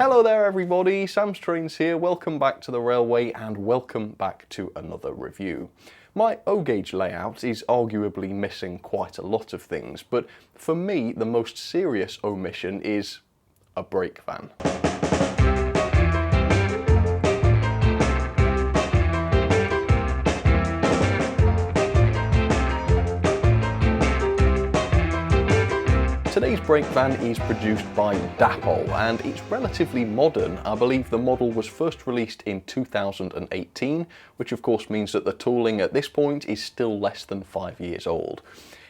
Hello there everybody, Sam's Trains here, welcome back to the railway and welcome back to another review. My O-gauge layout is arguably missing quite a lot of things, but for me the most serious omission is a brake van. Today's brake van is produced by Dapol and it's relatively modern. I believe the model was first released in 2018, which of course means that the tooling at this point is still less than 5 years old.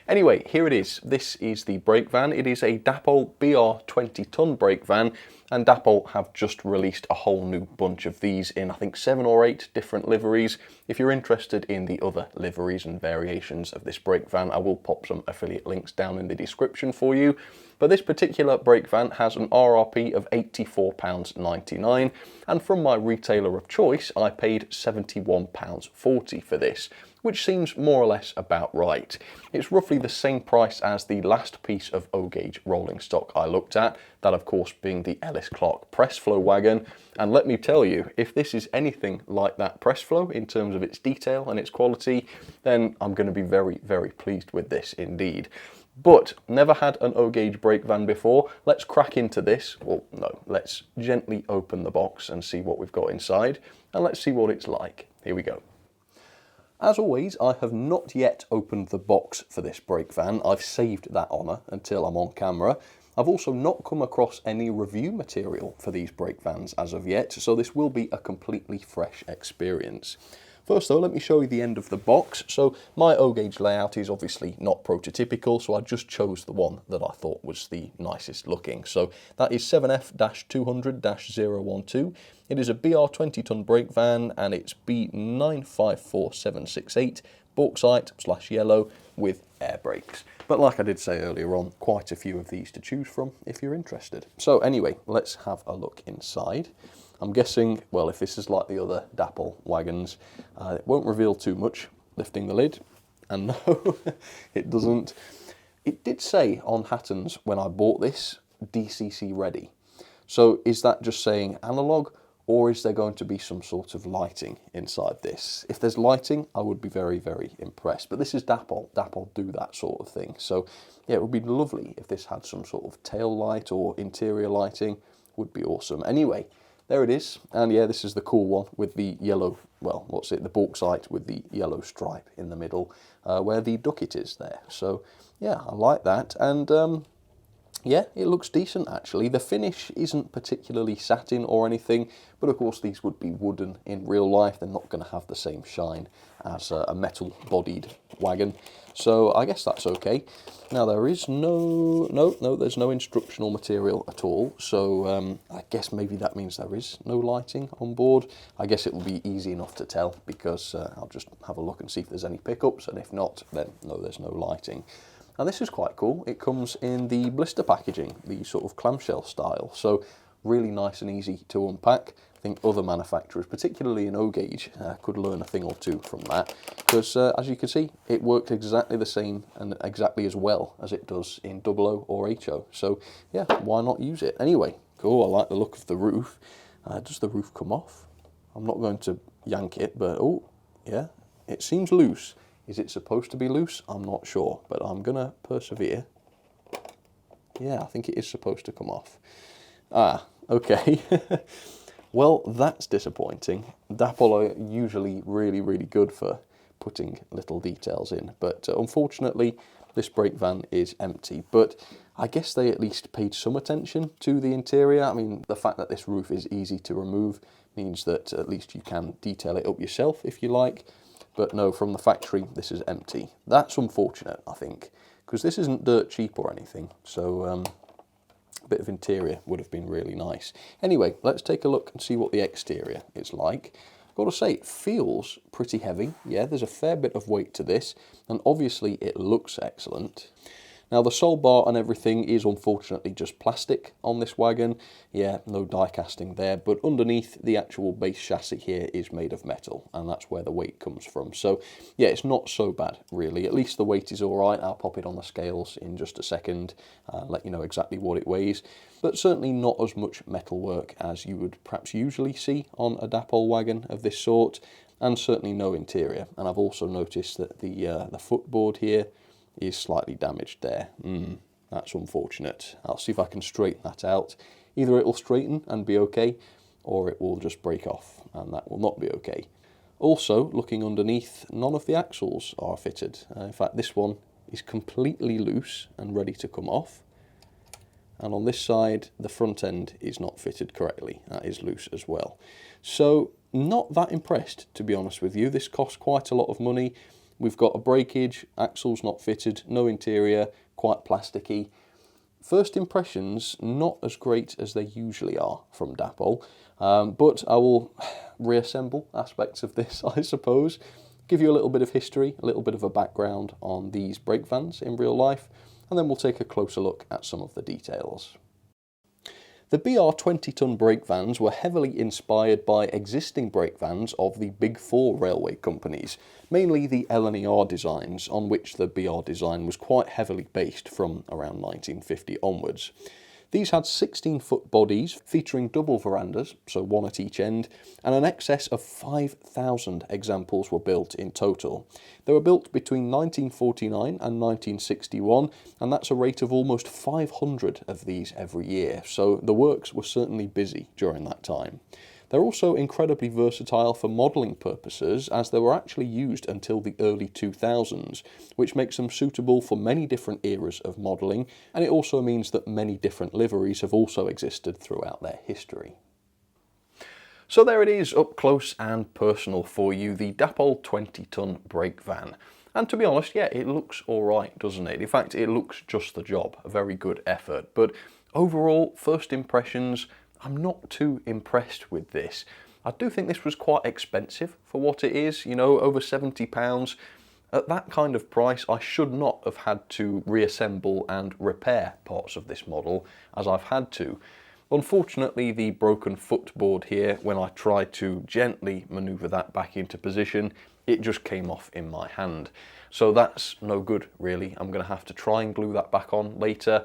Anyway, here it is. This is the brake van. It is a Dapol BR 20-ton brake van, and Dapol have just released a whole new bunch of these in I think 7 or 8 different liveries. If you're interested in the other liveries and variations of this brake van, I will pop some affiliate links down in the description for you. But this particular brake van has an RRP of £84.99, and from my retailer of choice I paid £71.40 for this, which seems more or less about right. It's roughly the same price as the last piece of O-gauge rolling stock I looked at, that of course being the Ellis Clark press flow wagon, and let me tell you, if this is anything like that press flow in terms of its detail and its quality, then I'm going to be very, very pleased with this indeed. But never had an O-gauge brake van before. Let's crack into this. Well, no, let's gently open the box and see what we've got inside, and let's see what it's like. Here we go. As always, I have not yet opened the box for this brake van. I've saved that honour until I'm on camera. I've also not come across any review material for these brake vans as of yet, so this will be a completely fresh experience. First though, let me show you the end of the box. So my O-gauge layout is obviously not prototypical, so I just chose the one that I thought was the nicest looking. So that is 7F-200-012. It is a BR 20-ton brake van and it's B954768 bauxite/yellow with air brakes. But like I did say earlier on, quite a few of these to choose from if you're interested. So anyway, let's have a look inside. I'm guessing, well, if this is like the other Dapol wagons, it won't reveal too much, lifting the lid, and no, it doesn't. It did say on Hatton's when I bought this, DCC ready. So is that just saying analog, or is there going to be some sort of lighting inside this? If there's lighting, I would be very, very impressed. But this is Dapol. Dapol do that sort of thing. So yeah, it would be lovely if this had some sort of tail light or interior lighting. Would be awesome. Anyway, there it is, and yeah, this is the cool one with the yellow, well, what's it, the bauxite with the yellow stripe in the middle, where the ducket is there. So yeah, I like that, and yeah, it looks decent actually. The finish isn't particularly satin or anything, but of course these would be wooden in real life. They're not going to have the same shine as a metal-bodied wagon, so I guess that's okay. Now there is there's no instructional material at all, so I guess maybe that means there is no lighting on board. I guess it will be easy enough to tell because I'll just have a look and see if there's any pickups, and if not, then no, there's no lighting. Now this is quite cool. It comes in the blister packaging, the sort of clamshell style, so really nice and easy to unpack. I think other manufacturers, particularly in O-gauge, could learn a thing or two from that, because as you can see, it worked exactly the same and exactly as well as it does in OO or HO. So yeah, why not use it? Anyway, cool, I like the look of the roof. Does the roof come off? I'm not going to yank it, but oh, yeah, it seems loose. Is it supposed to be loose? I'm not sure, but I'm gonna persevere. Yeah, I think it is supposed to come off. Ah, okay. Well, that's disappointing. Dapol are usually really, really good for putting little details in, but unfortunately, this brake van is empty. But I guess they at least paid some attention to the interior. I mean, the fact that this roof is easy to remove means that at least you can detail it up yourself if you like. But no, from the factory, this is empty. That's unfortunate, I think, because this isn't dirt cheap or anything. So a bit of interior would have been really nice. Anyway, let's take a look and see what the exterior is like. I've got to say, it feels pretty heavy. Yeah, there's a fair bit of weight to this, and obviously it looks excellent. Now the sole bar and everything is unfortunately just plastic on this wagon. Yeah, no die casting there, but underneath the actual base chassis here is made of metal, and that's where the weight comes from. So yeah, it's not so bad really. At least the weight is all right. I'll pop it on the scales in just a second, let you know exactly what it weighs, but certainly not as much metal work as you would perhaps usually see on a Dapol wagon of this sort, and certainly no interior. And I've also noticed that the footboard here is slightly damaged there. That's unfortunate. I'll see if I can straighten that out. Either it will straighten and be okay, or it will just break off, and that will not be okay. Also, looking underneath, none of the axles are fitted. In fact, this one is completely loose and ready to come off. And on this side, the front end is not fitted correctly. That is loose as well. So, not that impressed, to be honest with you. This costs quite a lot of money. We've got a breakage, axles not fitted, no interior, quite plasticky. First impressions, not as great as they usually are from Dapol, but I will reassemble aspects of this, I suppose, give you a little bit of history, a little bit of a background on these brake vans in real life, and then we'll take a closer look at some of the details. The BR 20-ton brake vans were heavily inspired by existing brake vans of the Big Four railway companies, mainly the L&ER designs, on which the BR design was quite heavily based from around 1950 onwards. These had 16-foot bodies featuring double verandas, so one at each end, and an excess of 5,000 examples were built in total. They were built between 1949 and 1961, and that's a rate of almost 500 of these every year, so the works were certainly busy during that time. They're also incredibly versatile for modelling purposes, as they were actually used until the early 2000s, which makes them suitable for many different eras of modelling, and it also means that many different liveries have also existed throughout their history. So there it is, up close and personal for you, the Dapol 20-ton brake van. And to be honest, yeah, it looks alright, doesn't it? In fact, it looks just the job, a very good effort. But overall, first impressions, I'm not too impressed with this. I do think this was quite expensive for what it is, you know, over £70. At that kind of price, I should not have had to reassemble and repair parts of this model as I've had to. Unfortunately, the broken footboard here, when I tried to gently manoeuvre that back into position, it just came off in my hand. So that's no good, really. I'm going to have to try and glue that back on later.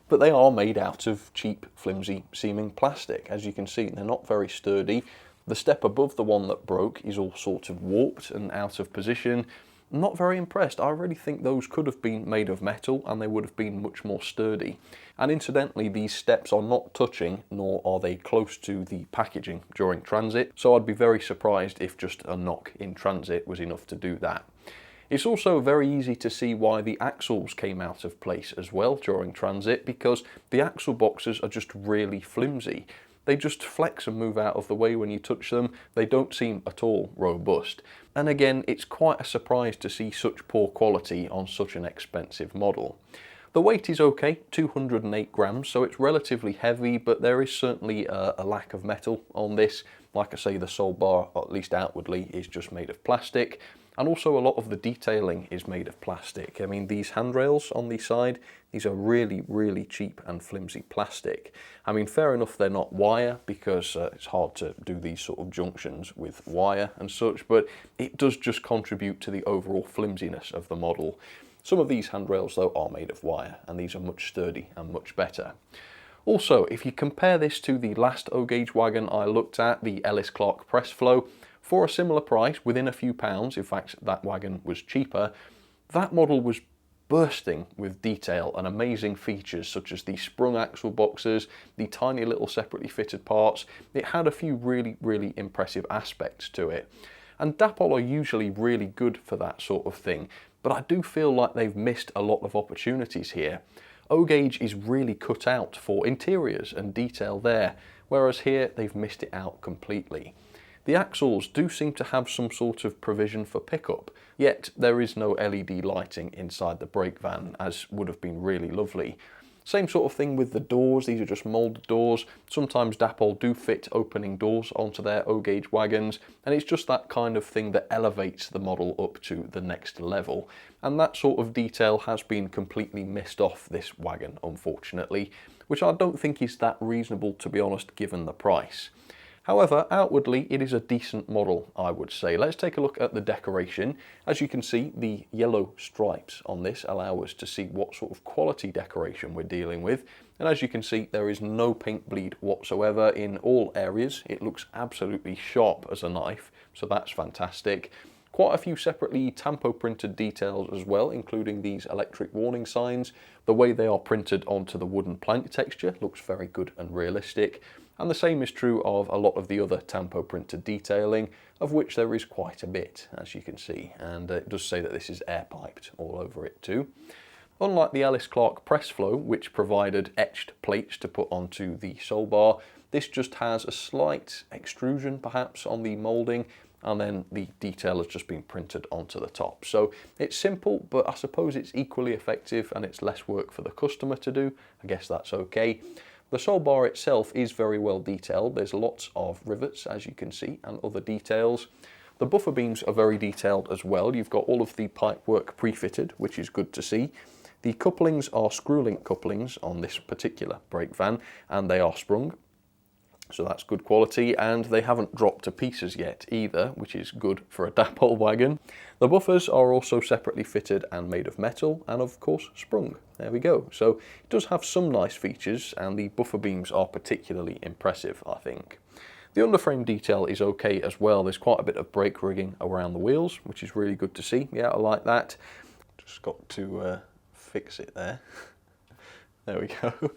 But they are made out of cheap, flimsy seeming plastic. As you can see, they're not very sturdy. The step above the one that broke is all sort of warped and out of position. I'm not very impressed. I really think those could have been made of metal and they would have been much more sturdy. And incidentally, these steps are not touching, nor are they close to the packaging during transit. So I'd be very surprised if just a knock in transit was enough to do that. It's also very easy to see why the axles came out of place as well during transit, because the axle boxes are just really flimsy. They just flex and move out of the way when you touch them. They don't seem at all robust. And again, it's quite a surprise to see such poor quality on such an expensive model. The weight is okay, 208 grams, so it's relatively heavy, but there is certainly a lack of metal on this. Like I say, the sole bar, at least outwardly, is just made of plastic. And also a lot of the detailing is made of plastic. I mean, these handrails on the side, these are really, really cheap and flimsy plastic. I mean, fair enough they're not wire, because it's hard to do these sort of junctions with wire and such, but it does just contribute to the overall flimsiness of the model. Some of these handrails, though, are made of wire, and these are much sturdy and much better. Also, if you compare this to the last O-gauge wagon I looked at, the Ellis Clark Press Flow, for a similar price, within a few pounds, in fact that wagon was cheaper, that model was bursting with detail and amazing features such as the sprung axle boxes, the tiny little separately fitted parts. It had a few really, really impressive aspects to it. And Dapol are usually really good for that sort of thing, but I do feel like they've missed a lot of opportunities here. O-gauge is really cut out for interiors and detail there, whereas here they've missed it out completely. The axles do seem to have some sort of provision for pickup, yet there is no LED lighting inside the brake van, as would have been really lovely. Same sort of thing with the doors. These are just moulded doors. Sometimes Dapol do fit opening doors onto their O-gauge wagons, and it's just that kind of thing that elevates the model up to the next level. And that sort of detail has been completely missed off this wagon, unfortunately, which I don't think is that reasonable, to be honest, given the price. However, outwardly it is a decent model, I would say. Let's take a look at the decoration. As you can see, the yellow stripes on this allow us to see what sort of quality decoration we're dealing with. And as you can see, there is no paint bleed whatsoever in all areas. It looks absolutely sharp as a knife, so that's fantastic. Quite a few separately tampo printed details as well, including these electric warning signs. The way they are printed onto the wooden plank texture looks very good and realistic. And the same is true of a lot of the other tampo printed detailing, of which there is quite a bit, as you can see. And it does say that this is air piped all over it too. Unlike the Ellis Clark press flow, which provided etched plates to put onto the sole bar, this just has a slight extrusion perhaps on the moulding, and then the detail has just been printed onto the top. So it's simple, but I suppose it's equally effective and it's less work for the customer to do. I guess that's okay. The sole bar itself is very well detailed. There's lots of rivets, as you can see, and other details. The buffer beams are very detailed as well. You've got all of the pipework pre-fitted, which is good to see. The couplings are screw-link couplings on this particular brake van, and they are sprung. So that's good quality, and they haven't dropped to pieces yet either, which is good for a Dapol wagon. The buffers are also separately fitted and made of metal, and of course sprung. There we go. So it does have some nice features, and the buffer beams are particularly impressive, I think. The underframe detail is okay as well. There's quite a bit of brake rigging around the wheels, which is really good to see. Yeah, I like that. Just got to fix it there. There we go.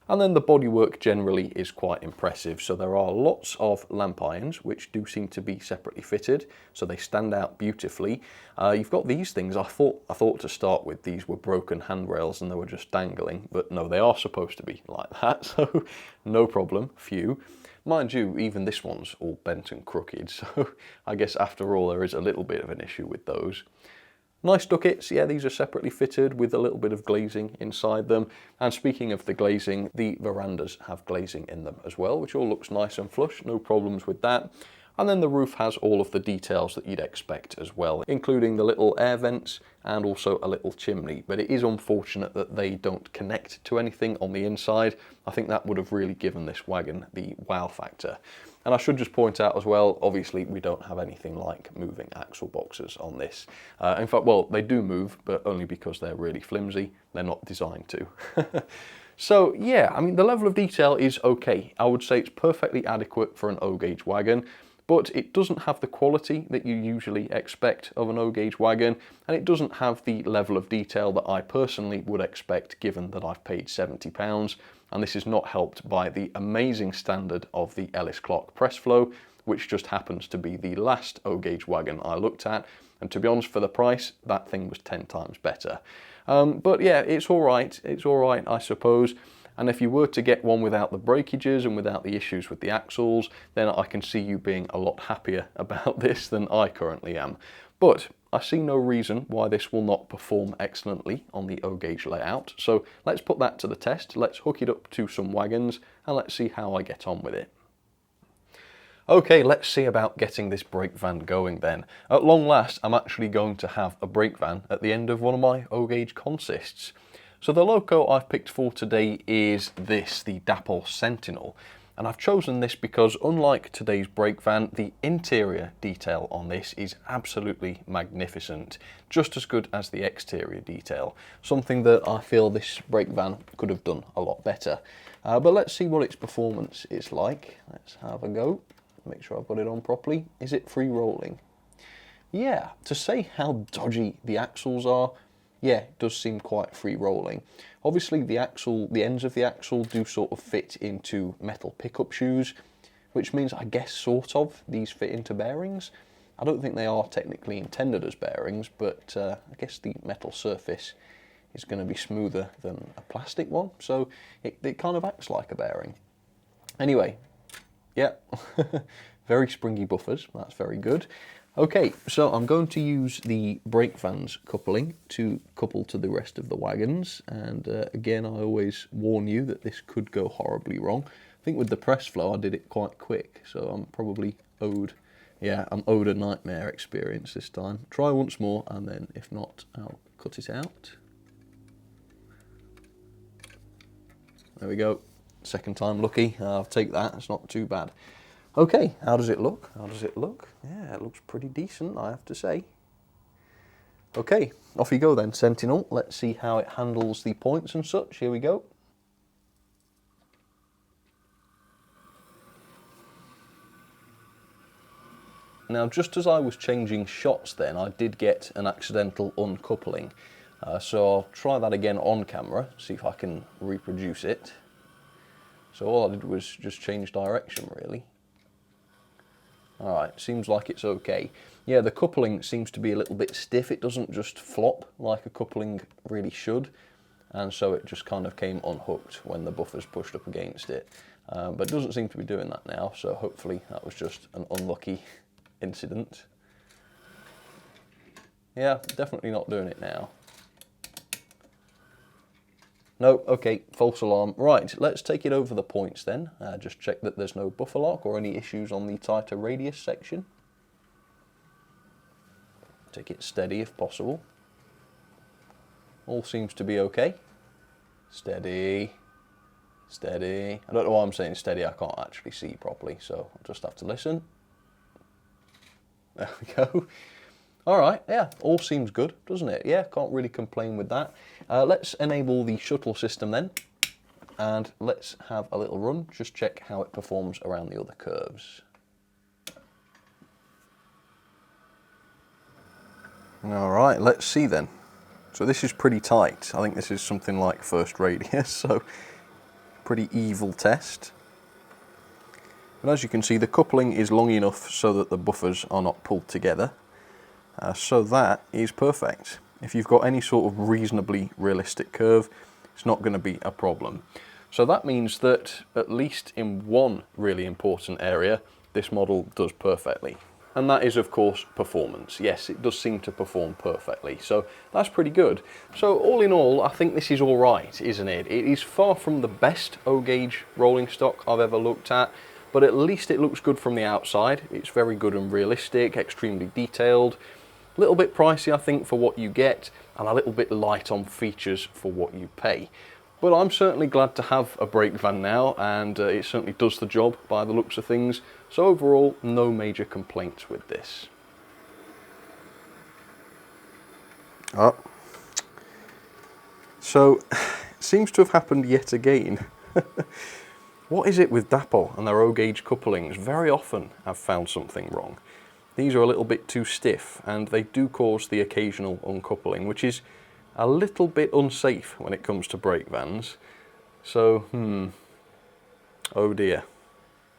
And then the bodywork generally is quite impressive. So there are lots of lamp irons, which do seem to be separately fitted, so they stand out beautifully. You've got these things. I thought to start with these were broken handrails and they were just dangling, but no, they are supposed to be like that, so no problem, phew. Mind you, even this one's all bent and crooked, so I guess after all there is a little bit of an issue with those. Nice ducats, yeah, these are separately fitted with a little bit of glazing inside them. And speaking of the glazing, the verandas have glazing in them as well, which all looks nice and flush, no problems with that. And then the roof has all of the details that you'd expect as well, including the little air vents and also a little chimney. But it is unfortunate that they don't connect to anything on the inside. I think that would have really given this wagon the wow factor. And I should just point out as well, obviously we don't have anything like moving axle boxes on this. In fact, well, they do move, but only because they're really flimsy. They're not designed to. So yeah, I mean, the level of detail is okay. I would say it's perfectly adequate for an O-gauge wagon, but it doesn't have the quality that you usually expect of an O-gauge wagon, and it doesn't have the level of detail that I personally would expect, given that I've paid £70. And this is not helped by the amazing standard of the Ellis Clark press flow, which just happens to be the last O-gauge wagon I looked at. And to be honest, for the price, that thing was 10 times better. But yeah, it's all right, I suppose. And if you were to get one without the breakages and without the issues with the axles, then I can see you being a lot happier about this than I currently am. But I see no reason why this will not perform excellently on the O-gauge layout. So let's put that to the test. Let's hook it up to some wagons and let's see how I get on with it. Okay, let's see about getting this brake van going then. At long last, I'm actually going to have a brake van at the end of one of my O-gauge consists. So the loco I've picked for today is this, the Dapol Sentinel. And I've chosen this because, unlike today's brake van, the interior detail on this is absolutely magnificent. Just as good as the exterior detail. Something that I feel this brake van could have done a lot better. But let's see what its performance is like. Let's have a go. Make sure I've got it on properly. Is it free rolling? Yeah, to say how dodgy the axles are, yeah, it does seem quite free rolling. Obviously the ends of the axle do sort of fit into metal pickup shoes, which means I guess sort of these fit into bearings. I don't think they are technically intended as bearings, but I guess the metal surface is going to be smoother than a plastic one, so it kind of acts like a bearing. Anyway, yeah, very springy buffers, that's very good. Okay, so I'm going to use the brake van's coupling to couple to the rest of the wagons, and again I always warn you that this could go horribly wrong. I think with the press flow I did it quite quick, so I'm probably owed a nightmare experience this time. Try once more, and then if not, I'll cut it out. There we go, second time lucky, I'll take that, it's not too bad. Okay, how does it look? How does it look? Yeah, it looks pretty decent, I have to say. Okay, off you go then, Sentinel. Let's see how it handles the points and such. Here we go. Now, just as I was changing shots then, I did get an accidental uncoupling. So I'll try that again on camera, see if I can reproduce it. So all I did was just change direction, really. Alright, seems like it's okay. Yeah, the coupling seems to be a little bit stiff. It doesn't just flop like a coupling really should. And so it just kind of came unhooked when the buffer's pushed up against it. But it doesn't seem to be doing that now, so hopefully that was just an unlucky incident. Yeah, definitely not doing it now. No, okay, false alarm. Right, let's take it over the points then. Just check that there's no buffer lock or any issues on the tighter radius section. Take it steady if possible. All seems to be okay. Steady, steady. I don't know why I'm saying steady, I can't actually see properly, so I'll just have to listen. There we go. All right, yeah, all seems good, doesn't it? Yeah, can't really complain with that. Let's enable the shuttle system then, and let's have a little run, just check how it performs around the other curves. All right, let's see then. So this is pretty tight. I think this is something like first radius, so pretty evil test. But as you can see, the coupling is long enough so that the buffers are not pulled together. So that is perfect. If you've got any sort of reasonably realistic curve, it's not going to be a problem. So that means that at least in one really important area, this model does perfectly. And that is, of course, performance. Yes, it does seem to perform perfectly. So that's pretty good. So all in all, I think this is all right, isn't it? It is far from the best O-gauge rolling stock I've ever looked at, but at least it looks good from the outside. It's very good and realistic, extremely detailed. A little bit pricey, I think, for what you get, and a little bit light on features for what you pay. But I'm certainly glad to have a brake van now, and it certainly does the job by the looks of things. So overall, no major complaints with this. Oh. So, it seems to have happened yet again. What is it with Dapol and their O-gauge couplings? Very often I've found something wrong. These are a little bit too stiff, and they do cause the occasional uncoupling, which is a little bit unsafe when it comes to brake vans. So, oh dear.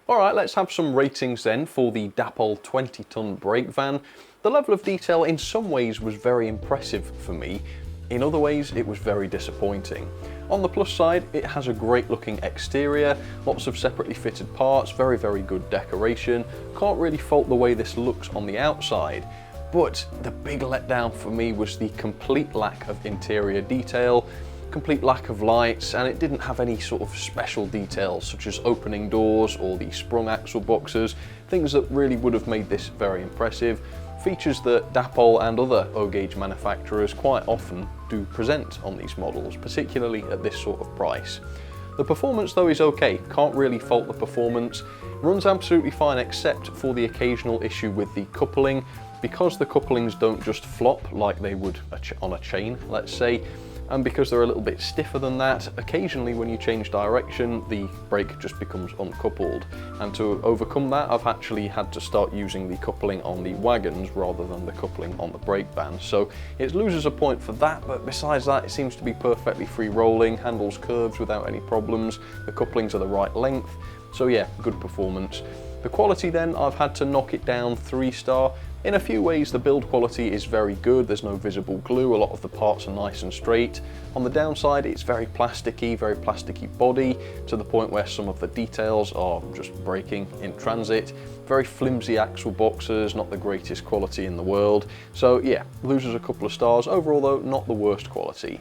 Alright, let's have some ratings then for the Dapol 20-ton brake van. The level of detail in some ways was very impressive for me. In other ways, it was very disappointing. On the plus side, it has a great looking exterior, lots of separately fitted parts, very, very good decoration. Can't really fault the way this looks on the outside. But the big letdown for me was the complete lack of interior detail, complete lack of lights, and it didn't have any sort of special details such as opening doors or the sprung axle boxes, things that really would have made this very impressive. Features that Dapol and other O-gauge manufacturers quite often do present on these models, particularly at this sort of price. The performance though is okay, can't really fault the performance, runs absolutely fine except for the occasional issue with the coupling. Because the couplings don't just flop like they would on a chain, let's say, and because they're a little bit stiffer than that, occasionally when you change direction, the brake just becomes uncoupled. And to overcome that, I've actually had to start using the coupling on the wagons rather than the coupling on the brake van. So it loses a point for that, but besides that, it seems to be perfectly free rolling, handles curves without any problems, the couplings are the right length. So yeah, good performance. The quality then, I've had to knock it down 3-star. In a few ways the build quality is very good, there's no visible glue, a lot of the parts are nice and straight. On the downside it's very plasticky body, to the point where some of the details are just breaking in transit. Very flimsy axle boxes, not the greatest quality in the world. So yeah, loses a couple of stars. Overall though, not the worst quality.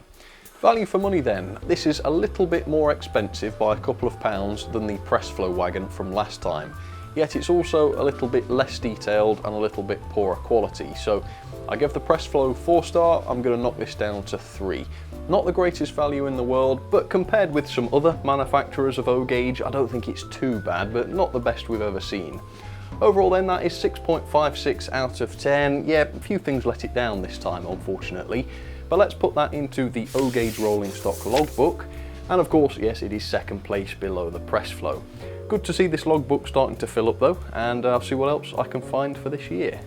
Value for money then. This is a little bit more expensive by a couple of pounds than the Pressflow wagon from last time. Yet it's also a little bit less detailed and a little bit poorer quality. So I give the Pressflow 4-star, I'm going to knock this down to 3. Not the greatest value in the world, but compared with some other manufacturers of O-Gauge, I don't think it's too bad, but not the best we've ever seen. Overall then, that is 6.56 out of 10. Yeah, a few things let it down this time, unfortunately. But let's put that into the O-Gauge rolling stock logbook. And of course, yes, it is second place below the Pressflow. Good to see this logbook starting to fill up though, and I'll see what else I can find for this year.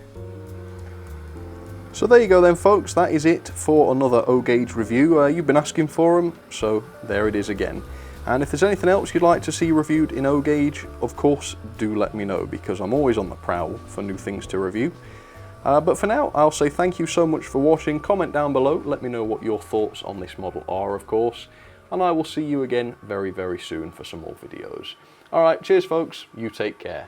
So there you go then folks, that is it for another O-Gauge review. You've been asking for them, so there it is again. And if there's anything else you'd like to see reviewed in O-Gauge, of course do let me know, because I'm always on the prowl for new things to review. But for now, I'll say thank you so much for watching. Comment down below, let me know what your thoughts on this model are, of course. And I will see you again very, very soon for some more videos. Alright, cheers folks, you take care.